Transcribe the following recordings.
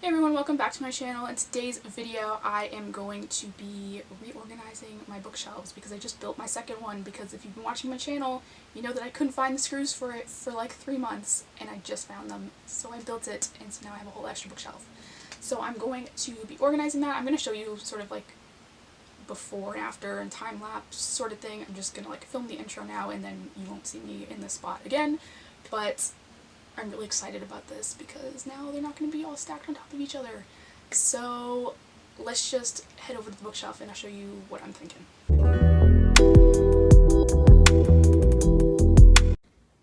Hey everyone, welcome back to my channel. In today's video, I am going to be reorganizing my bookshelves because I just built my second one because if you've been watching my channel, you know that I couldn't find the screws for it for like 3 months and I just found them. So I built it and so now I have a whole extra bookshelf. So I'm going to be organizing that. I'm going to show you sort of like before and after and time lapse sort of thing. I'm just going to like film the intro now and then you won't see me in this spot again. But I'm really excited about this because now they're not going to be all stacked on top of each other. So let's just head over to the bookshelf and I'll show you what I'm thinking.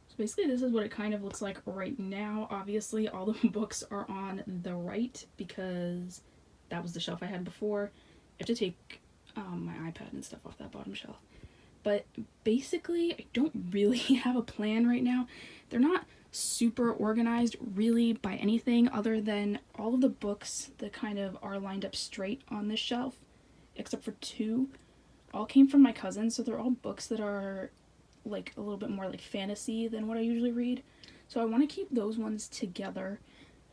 So basically this is what it kind of looks like right now. Obviously all the books are on the right because that was the shelf I had before. I have to take my iPad and stuff off that bottom shelf. But basically I don't really have a plan right now. They're not super organized really by anything other than all of the books that kind of are lined up straight on this shelf, except for 2, all came from my cousin, so they're all books that are like a little bit more like fantasy than what I usually read. So I want to keep those ones together.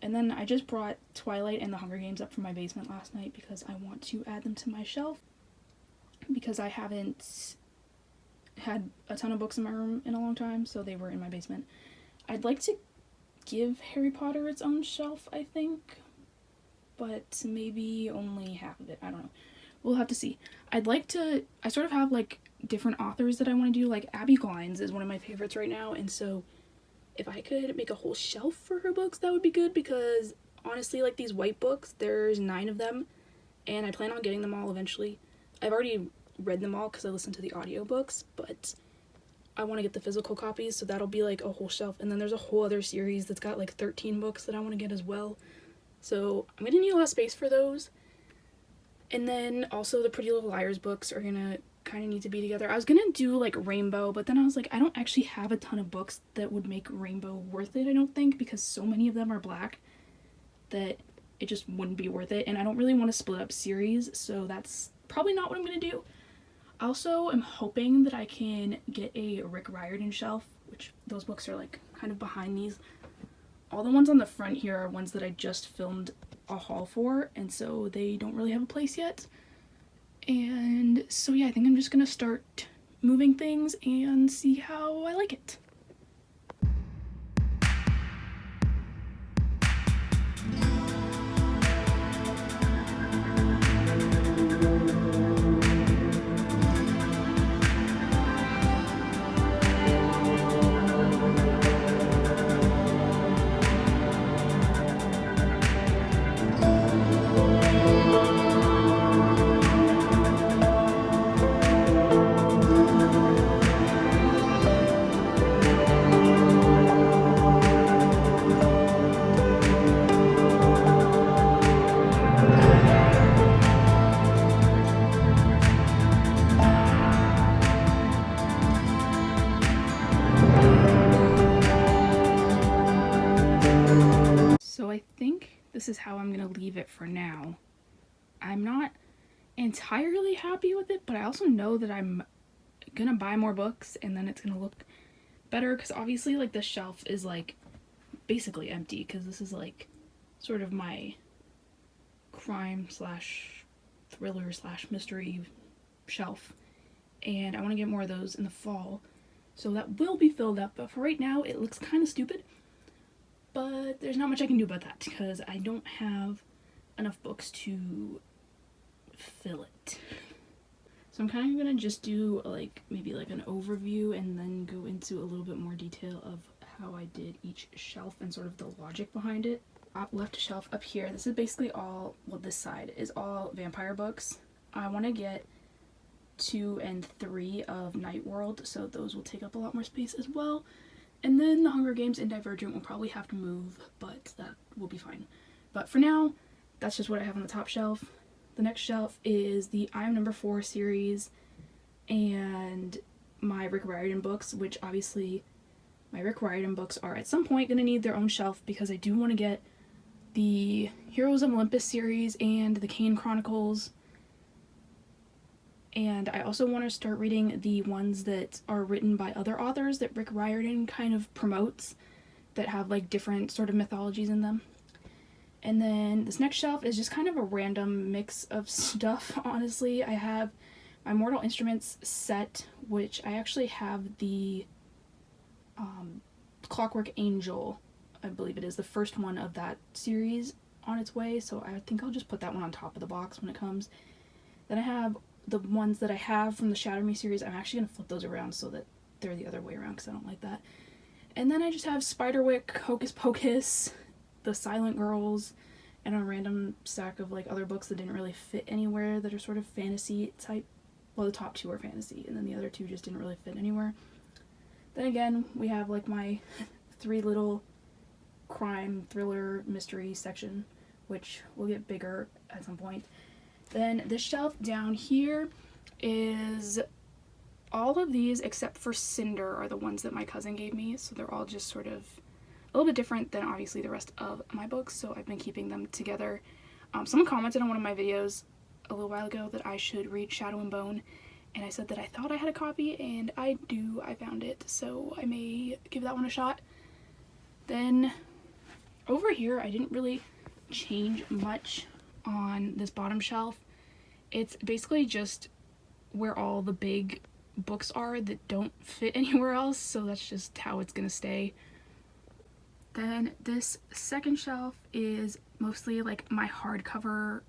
And then I just brought Twilight and the Hunger Games up from my basement last night because I want to add them to my shelf because I haven't had a ton of books in my room in a long time, so they were in my basement. I'd like to give Harry Potter its own shelf, I think, but maybe only half of it. I don't know. We'll have to see. I sort of have like different authors that I want to do. Like Abby Glines is one of my favorites right now, and so if I could make a whole shelf for her books, that would be good because honestly, like these white books, there's 9 of them, and I plan on getting them all eventually. I've already read them all because I listened to the audiobooks, but I want to get the physical copies, so that'll be like a whole shelf. And then there's a whole other series that's got like 13 books that I want to get as well. So I'm going to need a lot of space for those. And then also the Pretty Little Liars books are going to kind of need to be together. I was going to do like Rainbow, but then I was like, I don't actually have a ton of books that would make Rainbow worth it, I don't think, because so many of them are black that it just wouldn't be worth it. And I don't really want to split up series, so that's probably not what I'm going to do. Also, I'm hoping that I can get a Rick Riordan shelf, which those books are like kind of behind these. All the ones on the front here are ones that I just filmed a haul for, and so they don't really have a place yet. And so yeah, I think I'm just gonna start moving things and see how I like it. So I think this is how I'm going to leave it for now. I'm not entirely happy with it, but I also know that I'm going to buy more books and then it's going to look better because obviously like this shelf is like basically empty because this is like sort of my crime slash thriller slash mystery shelf, and I want to get more of those in the fall, so that will be filled up. But for right now it looks kind of stupid, but there's not much I can do about that because I don't have enough books to fill it. So I'm kind of gonna just do like maybe like an overview and then go into a little bit more detail of how I did each shelf and sort of the logic behind it. Top left shelf up here, this is basically all, well, this side is all vampire books. I want to get 2 and 3 of Night World, so those will take up a lot more space as well. And then the Hunger Games and Divergent will probably have to move, but that will be fine. But for now, that's just what I have on the top shelf. The next shelf is the I Am Number 4 series and my Rick Riordan books, which obviously my Rick Riordan books are at some point going to need their own shelf because I do want to get the Heroes of Olympus series and the Kane Chronicles. And I also want to start reading the ones that are written by other authors that Rick Riordan kind of promotes that have like different sort of mythologies in them. And then this next shelf is just kind of a random mix of stuff, honestly. I have my Mortal Instruments set, which I actually have the Clockwork Angel, I believe it is, the first one of that series on its way, so I think I'll just put that one on top of the box when it comes. Then I have the ones that I have from the Shatter Me series. I'm actually going to flip those around so that they're the other way around because I don't like that. And then I just have Spiderwick, Hocus Pocus, The Silent Girls, and a random stack of like other books that didn't really fit anywhere that are sort of fantasy type. Well, the top two are fantasy, and then the other two just didn't really fit anywhere. Then again, we have like my three little crime, thriller, mystery section, which will get bigger at some point. Then this shelf down here is all of these except for Cinder are the ones that my cousin gave me, so they're all just sort of a little bit different than obviously the rest of my books, so I've been keeping them together. Someone commented on one of my videos a little while ago that I should read Shadow and Bone, and I said that I thought I had a copy, and I do. I found it, so I may give that one a shot. Then over here, I didn't really change much on this bottom shelf. It's basically just where all the big books are that don't fit anywhere else, so that's just how it's gonna stay. Then this second shelf is mostly like my hardcover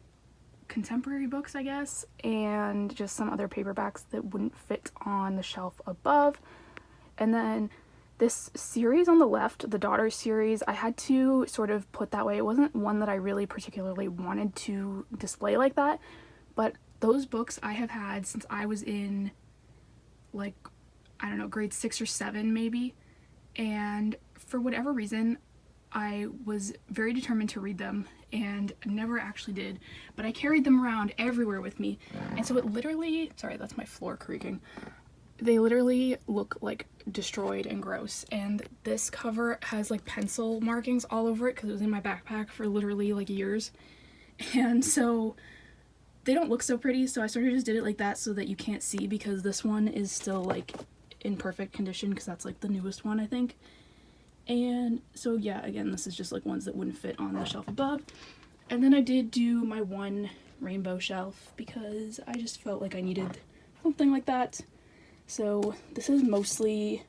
contemporary books, I guess, and just some other paperbacks that wouldn't fit on the shelf above. And then this series on the left, the Daughter series, I had to sort of put that way. It wasn't one that I really particularly wanted to display like that, but those books I have had since I was in, like, I don't know, grade 6 or 7 maybe, and for whatever reason, I was very determined to read them and never actually did, but I carried them around everywhere with me, and so it literally, sorry, that's my floor creaking. They literally look like destroyed and gross, and this cover has like pencil markings all over it because it was in my backpack for literally like years, and so they don't look so pretty, so I sort of just did it like that so that you can't see, because this one is still like in perfect condition because that's like the newest one, I think. And so yeah, again, this is just like ones that wouldn't fit on the shelf above. And then I did do my one rainbow shelf because I just felt like I needed something like that. So this is mostly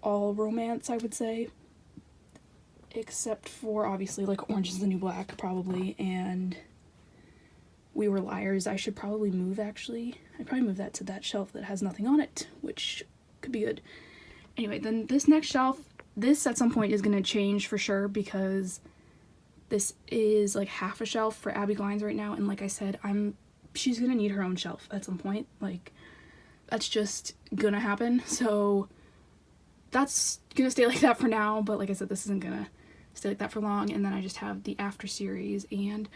all romance, I would say, except for obviously like Orange is the New Black probably, and We Were Liars. I should probably move, actually. I'd probably move that to that shelf that has nothing on it, which could be good. Anyway, then this next shelf, this at some point is going to change for sure, because this is like half a shelf for Abby Glines right now, and like I said, she's going to need her own shelf at some point. Like, that's just gonna happen, so that's gonna stay like that for now, but like I said, this isn't gonna stay like that for long. And then I just have the After series and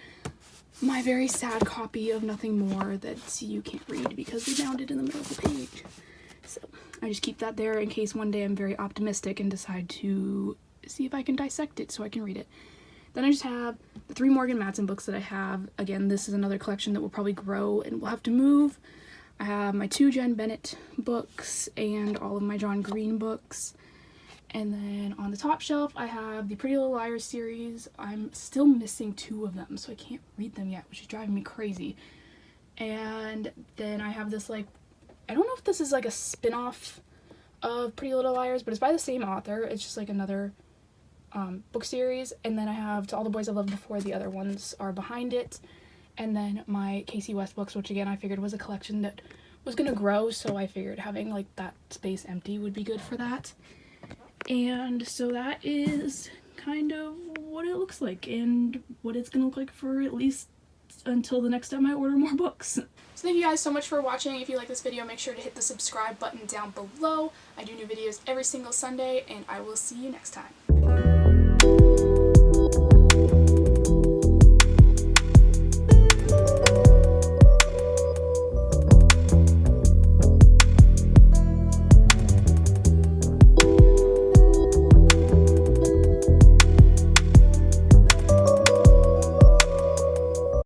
my very sad copy of Nothing More that you can't read because we bound it in the middle of the page. So I just keep that there in case one day I'm very optimistic and decide to see if I can dissect it so I can read it. Then I just have the 3 Morgan Matson books that I have. Again, this is another collection that will probably grow and will have to move. I have my 2 Jen Bennett books and all of my John Green books. And then on the top shelf, I have the Pretty Little Liars series. I'm still missing 2 of them, so I can't read them yet, which is driving me crazy. And then I have this, like, I don't know if this is like a spin-off of Pretty Little Liars, but it's by the same author. It's just like another book series. And then I have To All the Boys I Loved Before. The other ones are behind it. And then my Casey West books, which again I figured was a collection that was going to grow, so I figured having like that space empty would be good for that. And so that is kind of what it looks like and what it's going to look like for at least until the next time I order more books. So thank you guys so much for watching. If you like this video, make sure to hit the subscribe button down below. I do new videos every single Sunday, and I will see you next time.